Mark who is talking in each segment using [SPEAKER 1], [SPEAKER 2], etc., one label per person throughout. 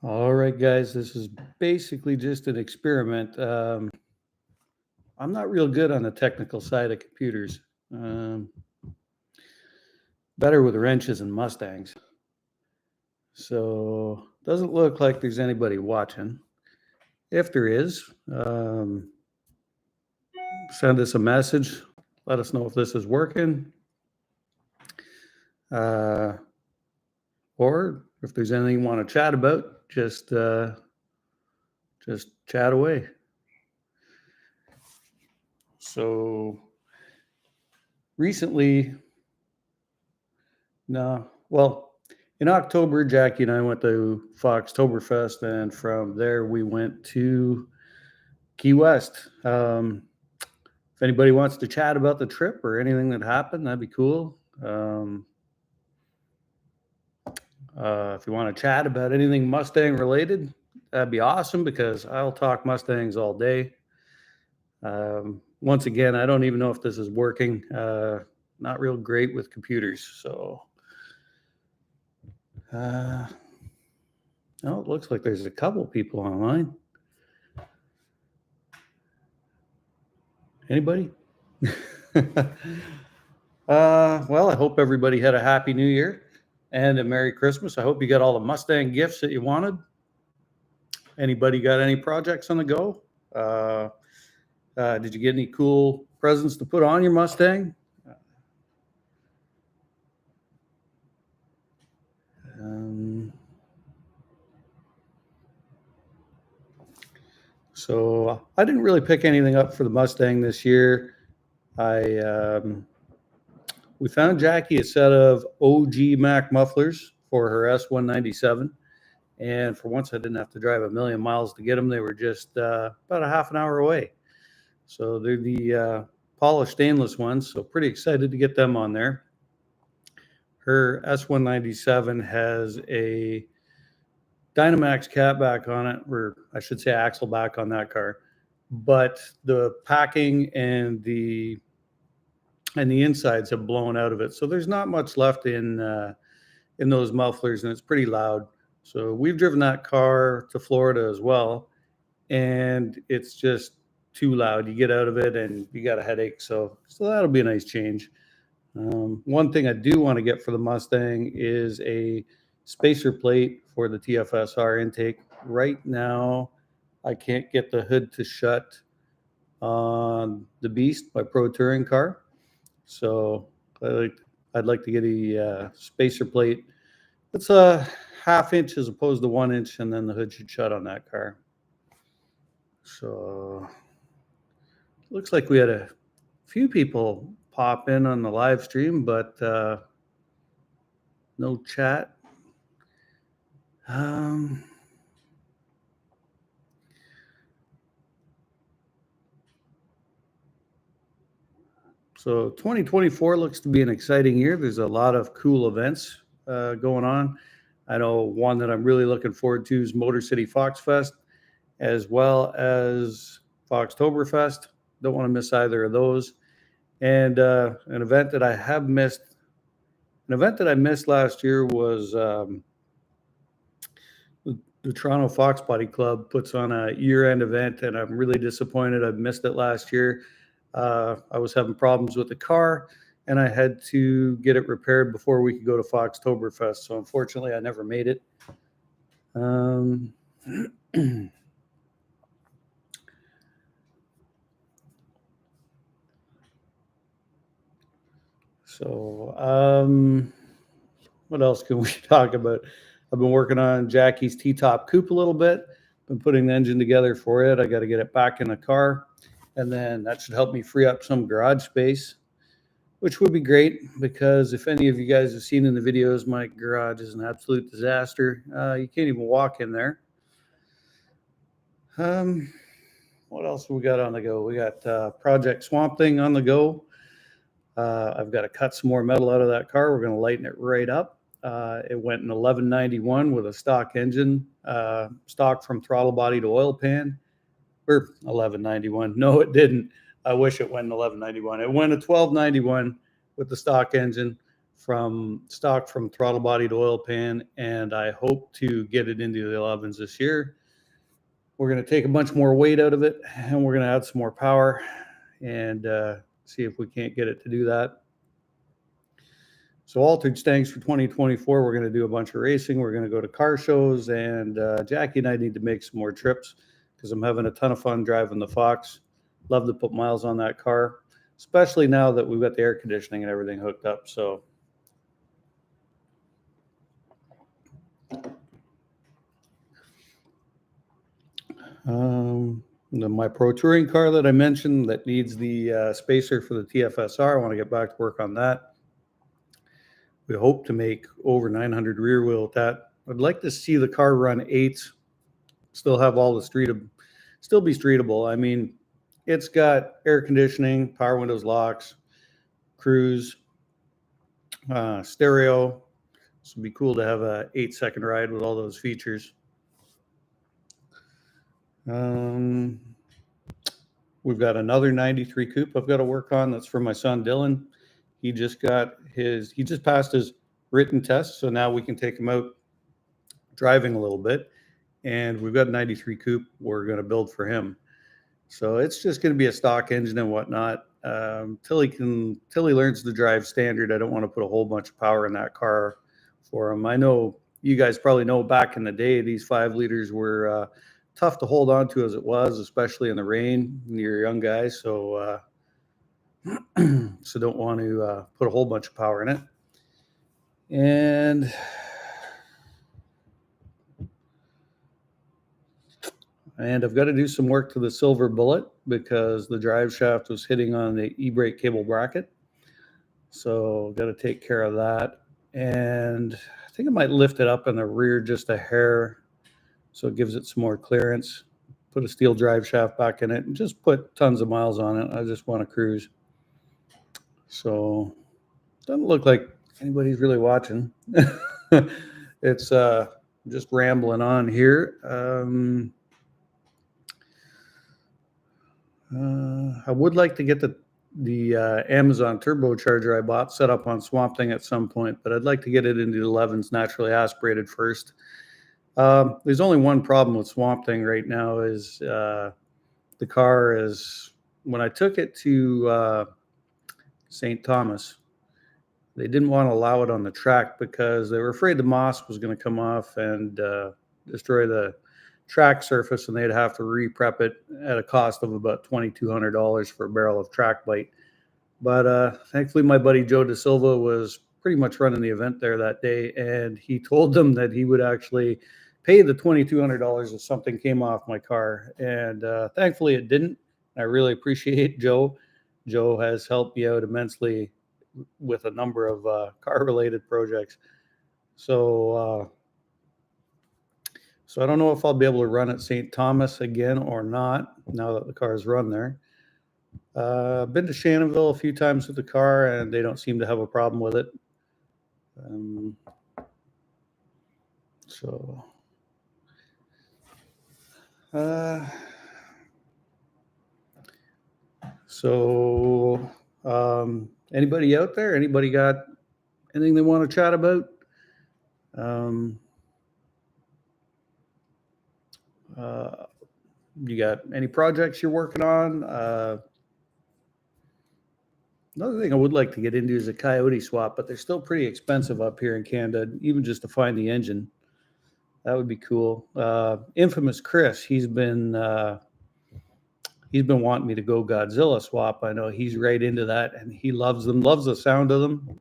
[SPEAKER 1] All right, guys, this is basically just an experiment. I'm not real good on the technical side of computers. Um, Better with wrenches and Mustangs. So doesn't look like there's anybody watching. If there is, send us a message. Let us know if this is working. Uh, or if there's anything you want to chat about, just chat away. So recently, no, well, in October, Jackie and I went to Foxtoberfest, and from there we went to Key West. If anybody wants to chat about the trip or anything that happened, that'd be cool. If you want to chat about anything Mustang related, that'd be awesome because I'll talk Mustangs all day. Once again, I don't even know if this is working. Not real great with computers, so. No, it looks like there's a couple people online. Anybody? Well, I hope everybody had a happy new year and a Merry Christmas. I hope you got all the Mustang gifts that you wanted. Anybody got any projects on the go? Did you get any cool presents to put on your Mustang? So I didn't really pick anything up for the Mustang this year. We found Jackie a set of OG Mac mufflers for her S197. And for once, I didn't have to drive a million miles to get them. They were just about a half an hour away. So they're the polished stainless ones. So pretty excited to get them on there. Her S197 has a Dynamax catback on it, or I should say axle back on that car. But the packing and the insides have blown out of it. So there's not much left in those mufflers, and it's pretty loud. So we've driven that car to Florida as well, and it's just too loud. You get out of it and you got a headache. So that'll be a nice change. One thing I do want to get for the Mustang is a spacer plate for the TFSR intake. Right now, I can't get the hood to shut on the Beast, my Pro Touring car. So I'd like to get a spacer plate. It's a ½ inch as opposed to 1 inch, and then the hood should shut on that car. So looks like we had a few people pop in on the live stream, but no chat. So 2024 looks to be an exciting year. There's a lot of cool events going on. I know one that I'm really looking forward to is Motor City Fox Fest, as well as Foxtoberfest. Don't want to miss either of those. And an event that I have missed. An event that I missed last year was the Toronto Fox Body Club puts on a year-end event, and I'm really disappointed I missed it last year. I was having problems with the car, and I had to get it repaired before we could go to Foxtoberfest. So unfortunately, I never made it. So what else can we talk about? I've been working on Jackie's T-top coupe a little bit. Been putting the engine together for it. I got to get it back in the car, and then that should help me free up some garage space, which would be great because if any of you guys have seen in the videos, my garage is an absolute disaster. You can't even walk in there. What else have we got on the go? We got Project Swamp Thing on the go. I've got to cut some more metal out of that car. We're going to lighten it right up. It went in 1191 with a stock engine, stock from throttle body to oil pan, or 1191. No, it didn't. I wish it went in 1191. It went a 1291 with the stock engine. from stock from throttle body to oil pan, and I hope to get it into the 11s this year. We're going to take a bunch more weight out of it, and we're going to add some more power and see if we can't get it to do that. So altered Stangs for 2024, we're going to do a bunch of racing. We're going to go to car shows, and Jackie and I need to make some more trips because I'm having a ton of fun driving the Fox. Love to put miles on that car, especially now that we've got the air conditioning and everything hooked up. So my Pro Touring car that I mentioned that needs the spacer for the TFSR, I want to get back to work on that. We hope to make over 900 rear wheel with that. I'd like to see the car run 8s, still have all the still be streetable. I mean, it's got air conditioning, power windows, locks, cruise, stereo. So it'd be cool to have a 8-second ride with all those features. We've got another 93 coupe I've got to work on. That's for my son Dylan. He just passed his written test, so now we can take him out driving a little bit. And we've got a 93 coupe we're going to build for him. So it's just going to be a stock engine and whatnot. Till he learns to drive standard, I don't want to put a whole bunch of power in that car for him. I know you guys probably know back in the day, these 5 liters were tough to hold on to as it was, especially in the rain when you're a young guy. So so don't want to put a whole bunch of power in it. And I've got to do some work to the Silver Bullet because the drive shaft was hitting on the e-brake cable bracket. So got to take care of that. And I think I might lift it up in the rear just a hair so it gives it some more clearance. Put a steel drive shaft back in it and just put tons of miles on it. I just want to cruise. So doesn't look like anybody's really watching. It's just rambling on here. I would like to get the Amazon turbocharger I bought set up on Swamp Thing at some point, but I'd like to get it into the 11s naturally aspirated first. There's only one problem with Swamp Thing right now is the car is, when I took it to St. Thomas, they didn't want to allow it on the track because they were afraid the moss was going to come off and destroy the track surface, and they'd have to re-prep it at a cost of about $2,200 for a barrel of track bite. But thankfully, my buddy Joe De Silva was pretty much running the event there that day, and he told them that he would actually pay the $2,200 if something came off my car. And thankfully, it didn't. I really appreciate Joe. Joe has helped me out immensely with a number of car-related projects. So I don't know if I'll be able to run at St. Thomas again or not now that the car's run there. I've been to Shannonville a few times with the car, and they don't seem to have a problem with it. Anybody out there? Anybody got anything they want to chat about? You got any projects you're working on? Another thing I would like to get into is a Coyote swap, but they're still pretty expensive up here in Canada, even just to find the engine. That would be cool. Infamous Chris, he's been wanting me to go Godzilla swap. I know he's right into that, and he loves them, loves the sound of them.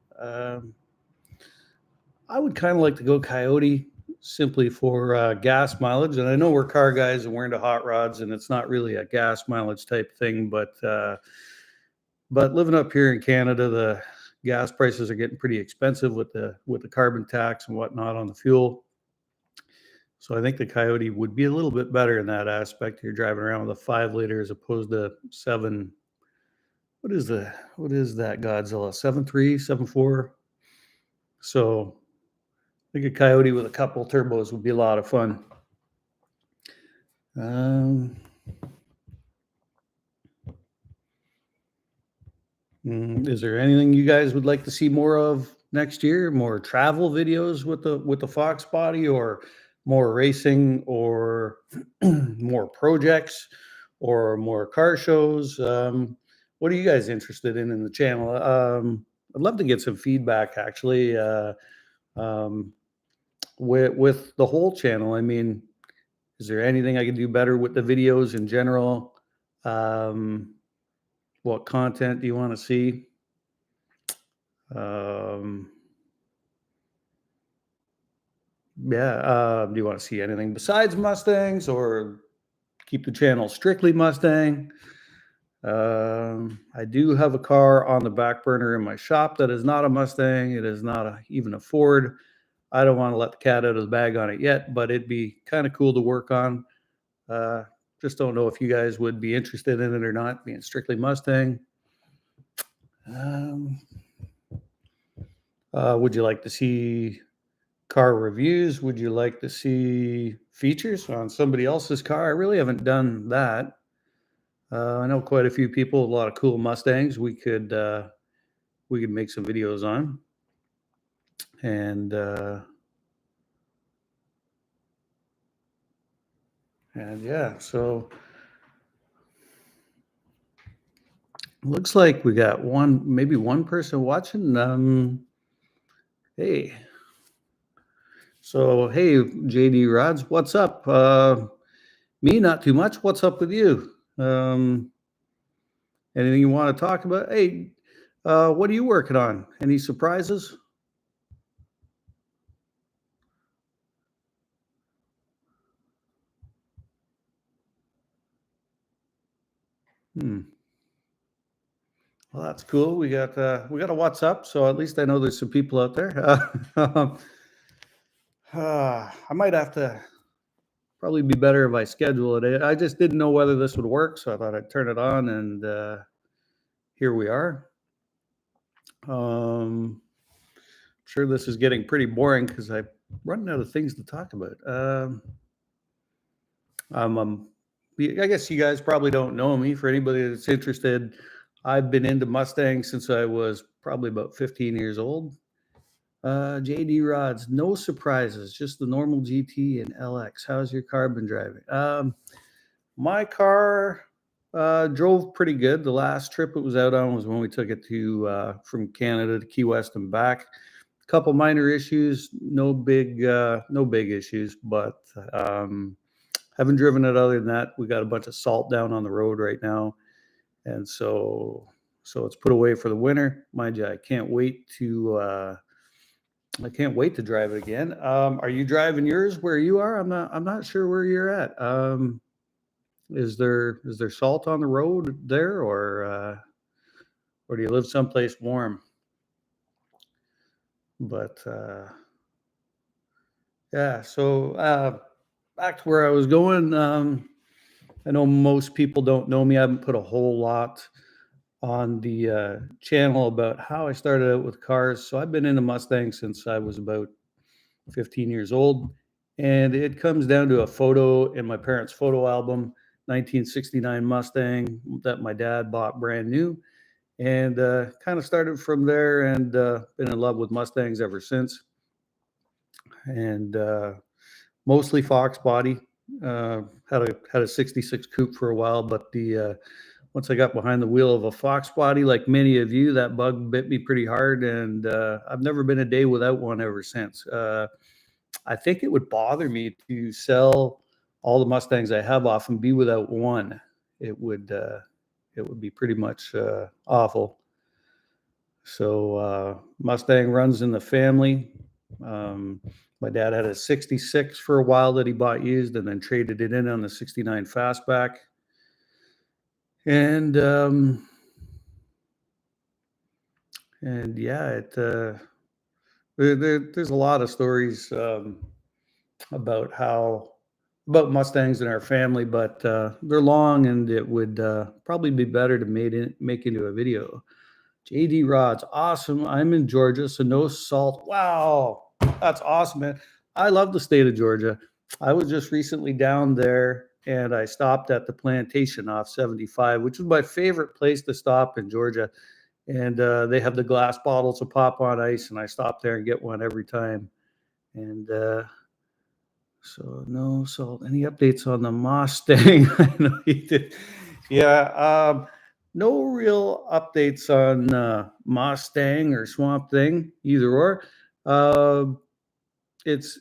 [SPEAKER 1] I would kind of like to go Coyote simply for gas mileage. And I know we're car guys and we're into hot rods, and it's not really a gas mileage type thing, but living up here in Canada, the gas prices are getting pretty expensive with the carbon tax and whatnot on the fuel. So I think the Coyote would be a little bit better in that aspect. You're driving around with a 5 liter as opposed to 7. What is that Godzilla? 7.3, 7.4. So I think a Coyote with a couple turbos would be a lot of fun. Is there anything you guys would like to see more of next year? More travel videos with the Fox body, or more racing, or more projects, or more car shows? What are you guys interested in the channel? I'd love to get some feedback actually, um, with the whole channel. I mean, is there anything I can do better with the videos in general? Um, what content do you want to see? Um, yeah. Do you want to see anything besides Mustangs, or keep the channel strictly Mustang? I do have a car on the back burner in my shop that is not a Mustang. It is not even a Ford. I don't want to let the cat out of the bag on it yet, but it'd be kind of cool to work on. Uh, just don't know if you guys would be interested in it or not, being strictly Mustang. Um, would you like to see car reviews? Would you like to see features on somebody else's car? I really haven't done that. I know quite a few people, a lot of cool Mustangs we could make some videos on. And yeah, so looks like we got maybe one person watching. Hey, so hey, JD Rods, what's up? Me, not too much. What's up with you? Anything you want to talk about? Hey, what are you working on? Any surprises? Hmm. Well, that's cool. We got a WhatsApp, so at least I know there's some people out there. I might have to probably be better if I schedule it. I just didn't know whether this would work, so I thought I'd turn it on, and here we are. Sure this is getting pretty boring because I'm running out of things to talk about. I guess you guys probably don't know me. For anybody that's interested, I've been into Mustangs since I was probably about 15 years old. JD Rods, no surprises, just the normal GT and LX. How's your car been driving? My car drove pretty good. The last trip it was out on was when we took it to from Canada to Key West and back. A couple minor issues, no big issues, but haven't driven it other than that. We got a bunch of salt down on the road right now, and so it's put away for the winter. Mind you, I can't wait to drive it again. Are you driving yours where you are? I'm not sure where you're at. Is there salt on the road there, or do you live someplace warm? But yeah, so back to where I was going. I know most people don't know me. I haven't put a whole lot on the channel about how I started out with cars. So I've been into Mustangs since I was about 15 years old. And it comes down to a photo in my parents' photo album, 1969 Mustang that my dad bought brand new. And kind of started from there, and been in love with Mustangs ever since. And mostly Fox body. Had a 66 coupe for a while, but the once I got behind the wheel of a Fox body, like many of you, that bug bit me pretty hard, and I've never been a day without one ever since. I think it would bother me to sell all the Mustangs I have off and be without one. It would be pretty much awful. So Mustang runs in the family. My dad had a 66 for a while that he bought used, and then traded it in on the 69 Fastback. And yeah, there's a lot of stories about Mustangs in our family, but they're long, and it would probably be better to make into a video. JD Rods, awesome. I'm in Georgia, so no salt. Wow, that's awesome, man. I love the state of Georgia. I was just recently down there, and I stopped at the Plantation off 75, which was my favorite place to stop in Georgia. and they have the glass bottles of pop on ice, and I stop there and get one every time. And so no salt. Any updates on the Mustang? I know you did. Yeah, no real updates on Mustang or Swamp Thing, either or. Uh, it's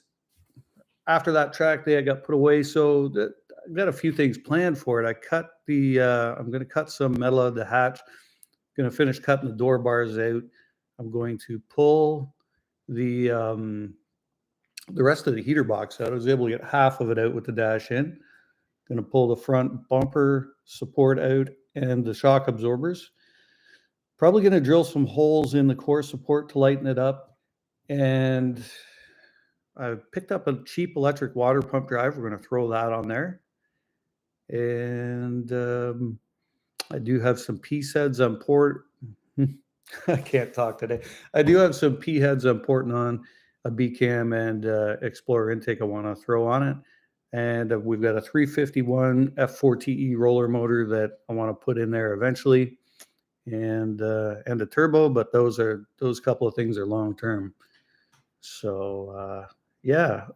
[SPEAKER 1] after that track day, I got put away, so I got a few things planned for it. I cut the. I'm going to cut some metal out of the hatch. Going to finish cutting the door bars out. I'm going to pull the rest of the heater box out. I was able to get half of it out with the dash in. Going to pull the front bumper support out and the shock absorbers. Probably going to drill some holes in the core support to lighten it up. And I picked up a cheap electric water pump drive. We're going to throw that on there. And I do have some piece heads I'm I can't talk today. I do have some P heads I'm porting on a B cam and Explorer intake I want to throw on it. And we've got a 351 F4TE roller motor that I want to put in there eventually, and a turbo. But those couple of things are long term. So yeah,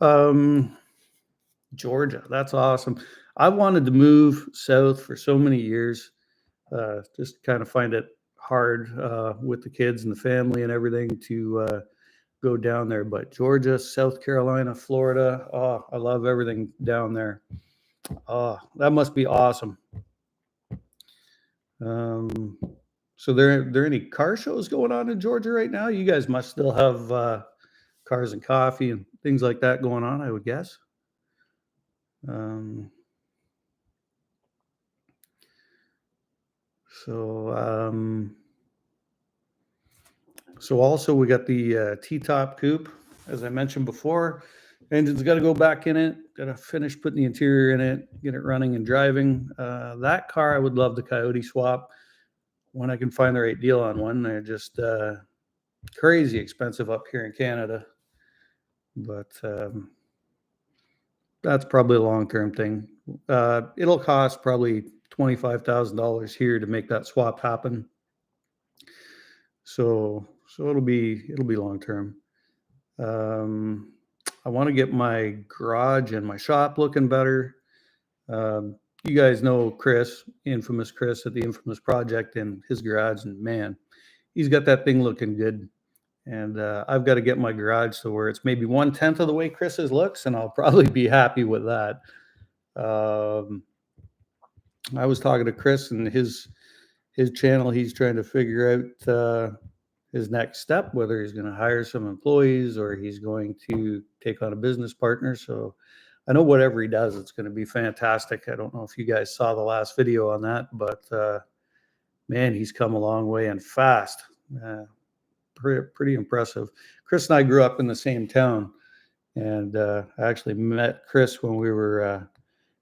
[SPEAKER 1] Georgia, that's awesome. I wanted to move south for so many years. Just kind of find it hard with the kids and the family and everything to go down there. But Georgia, South Carolina, Florida, oh, I love everything down there. Oh, that must be awesome. So there any car shows going on in Georgia right now? You guys must still have cars and coffee and things like that going on, I would guess. So also we got the T-top coupe, as I mentioned before. Engine's got to go back in it. Got to finish putting the interior in it, get it running and driving. That car I would love the Coyote swap when I can find the right deal on one. They're just crazy expensive up here in Canada, but that's probably a long-term thing. It'll cost probably $25,000 here to make that swap happen. So it'll be long term. I want to get my garage and my shop looking better. You guys know Chris, infamous Chris at the Infamous Project, and his garage, and man, he's got that thing looking good. And I've got to get my garage to where it's maybe 1/10 of the way Chris's looks, and I'll probably be happy with that. I was talking to Chris and his channel. He's trying to figure out his next step, whether he's going to hire some employees or he's going to take on a business partner. So I know whatever he does, it's going to be fantastic. I don't know if you guys saw the last video on that, but man, he's come a long way and fast. Pretty impressive. Chris and I grew up in the same town, and I actually met Chris when we were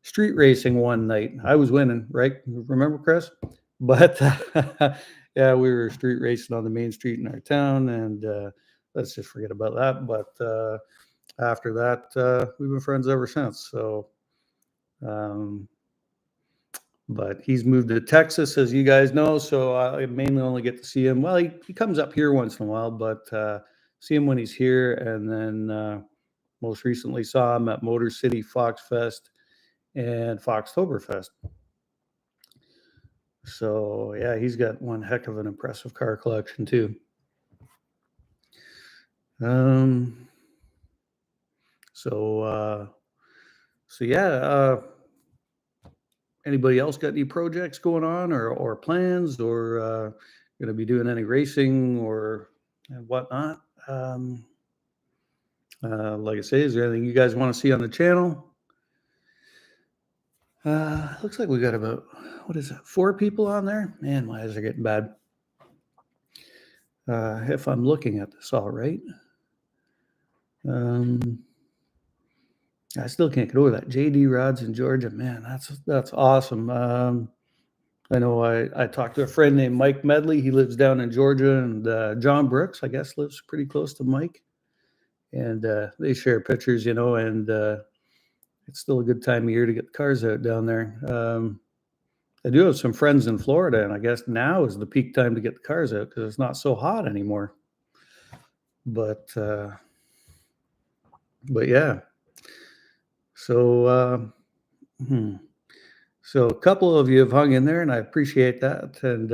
[SPEAKER 1] street racing one night. I was winning, right? Remember, Chris? But yeah, we were street racing on the main street in our town, and let's just forget about that. But after that, we've been friends ever since. So, but he's moved to Texas, as you guys know, so I mainly only get to see him. Well, he comes up here once in a while, but see him when he's here. And then most recently saw him at Motor City Fox Fest and Foxtoberfest. So yeah, he's got one heck of an impressive car collection too. So yeah. Anybody else got any projects going on or plans, or going to be doing any racing or whatnot? Like I say, is there anything you guys want to see on the channel? Looks like we got about, 4 people on there. Man, my eyes are getting bad. If I'm looking at this all right. I still can't get over that. JD Rods in Georgia, man, that's awesome. I know I talked to a friend named Mike Medley. He lives down in Georgia, and John Brooks, I guess, lives pretty close to Mike. And they share pictures, and it's still a good time of year to get the cars out down there. I do have some friends in Florida, and I guess now is the peak time to get the cars out because it's not so hot anymore. But yeah. So hmm. So a couple of you have hung in there, and I appreciate that. And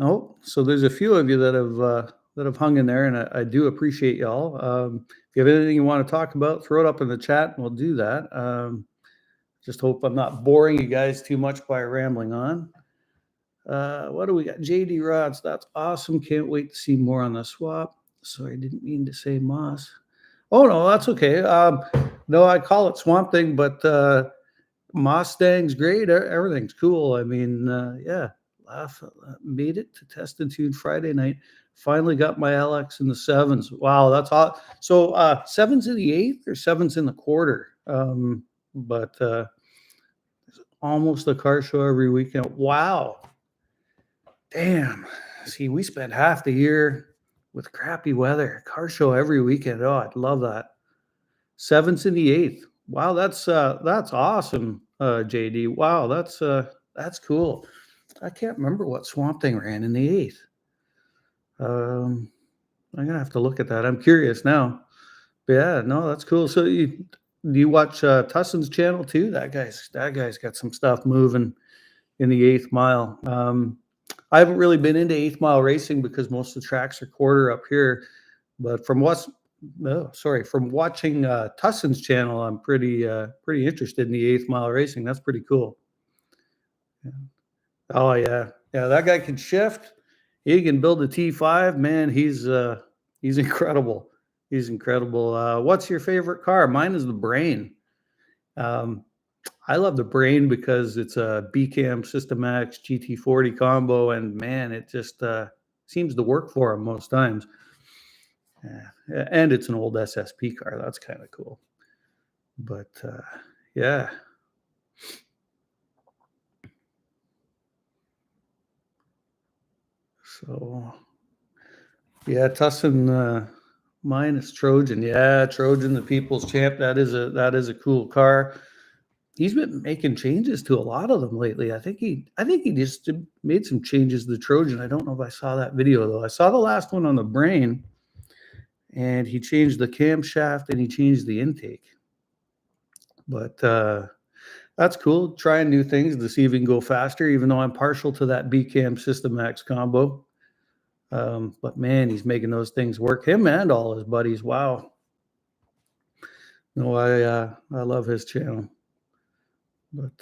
[SPEAKER 1] oh, so there's a few of you that have hung in there, and I do appreciate y'all. If you have anything you want to talk about, throw it up in the chat, and we'll do that. Just hope I'm not boring you guys too much by rambling on. What do we got? JD Rods, that's awesome. Can't wait to see more on the swap. Sorry, I didn't mean to say Moss. Oh no, that's okay. No, I call it Swamp Thing, but Mustang's great. Everything's cool. I mean, yeah, made it to Test and Tune Friday night. Finally got my LX in the sevens. Wow, that's all. So sevens in the eighth or sevens in the quarter. But almost a car show every weekend. Wow. Damn. See, we spent half the year with crappy weather. Car show every weekend. Oh, I'd love that. Sevens in the eighth. Wow, that's awesome, JD. Wow, that's cool. I can't remember what Swamp Thing ran in the eighth. I'm gonna have to look at that. I'm curious now. But yeah, no, that's cool. So do you watch Tusson's channel too? That guy's got some stuff moving in the eighth mile. I haven't really been into eighth mile racing because most of the tracks are quarter up here. But from watching Tusson's channel, I'm pretty interested in the eighth mile racing. That's pretty cool. Yeah. Oh yeah, that guy can shift. He can build a T5. Man, he's incredible. He's incredible. What's your favorite car? Mine is the Brain. I love the Brain because it's a BCAM System X GT40 combo, and man, it just seems to work for him most times. Yeah. And it's an old SSP car. That's kind of cool. But yeah. So yeah, Tussin, mine is Trojan. Yeah, Trojan, the People's Champ. That is a cool car. He's been making changes to a lot of them lately. I think he just made some changes to the Trojan. I don't know if I saw that video though. I saw the last one on the Brain, and he changed the camshaft and he changed the intake. But that's cool. Trying new things to see if we can go faster, even though I'm partial to that BCAM System X combo. But man, he's making those things work. Him and all his buddies. Wow. No, I love his channel. But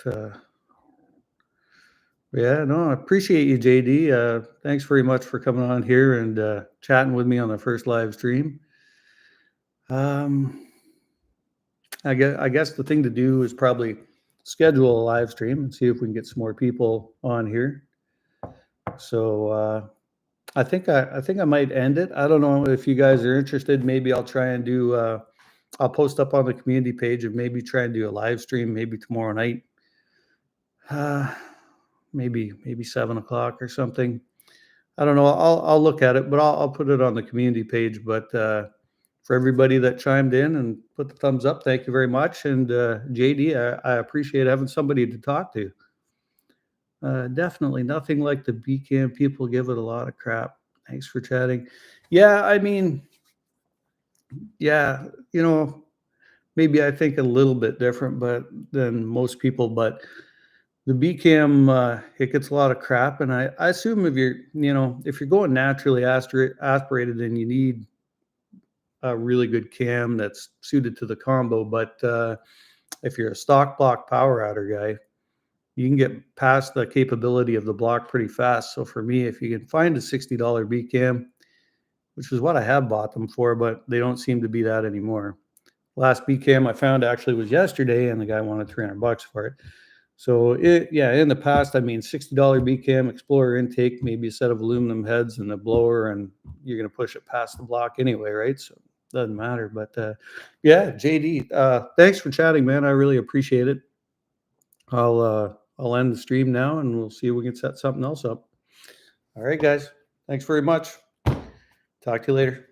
[SPEAKER 1] yeah, no, I appreciate you, JD. Thanks very much for coming on here and chatting with me on the first live stream. I guess the thing to do is probably schedule a live stream and see if we can get some more people on here. So I think I might end it. I don't know if you guys are interested. Maybe I'll try and do. I'll post up on the community page and maybe try and do a live stream maybe tomorrow night. Maybe 7:00 or something. I don't know. I'll look at it, but I'll put it on the community page. But for everybody that chimed in and put the thumbs up, thank you very much. And JD, I appreciate having somebody to talk to. Definitely nothing like the BCAM. People give it a lot of crap. Thanks for chatting. Yeah, I mean, yeah, maybe I think a little bit different, than most people, but the BCAM, it gets a lot of crap. And I assume if you're going naturally aspirated and you need a really good cam that's suited to the combo, but if you're a stock block power outer guy, you can get past the capability of the block pretty fast. So for me, if you can find a $60 BCAM, which is what I have bought them for, but they don't seem to be that anymore. Last BCAM I found actually was yesterday, and the guy wanted $300 for it. So in the past, I mean, $60 BCAM, Explorer intake, maybe a set of aluminum heads and a blower, and you're going to push it past the block anyway, right? So it doesn't matter. But yeah, JD, thanks for chatting, man. I really appreciate it. I'll end the stream now, and we'll see if we can set something else up. All right, guys. Thanks very much. Talk to you later.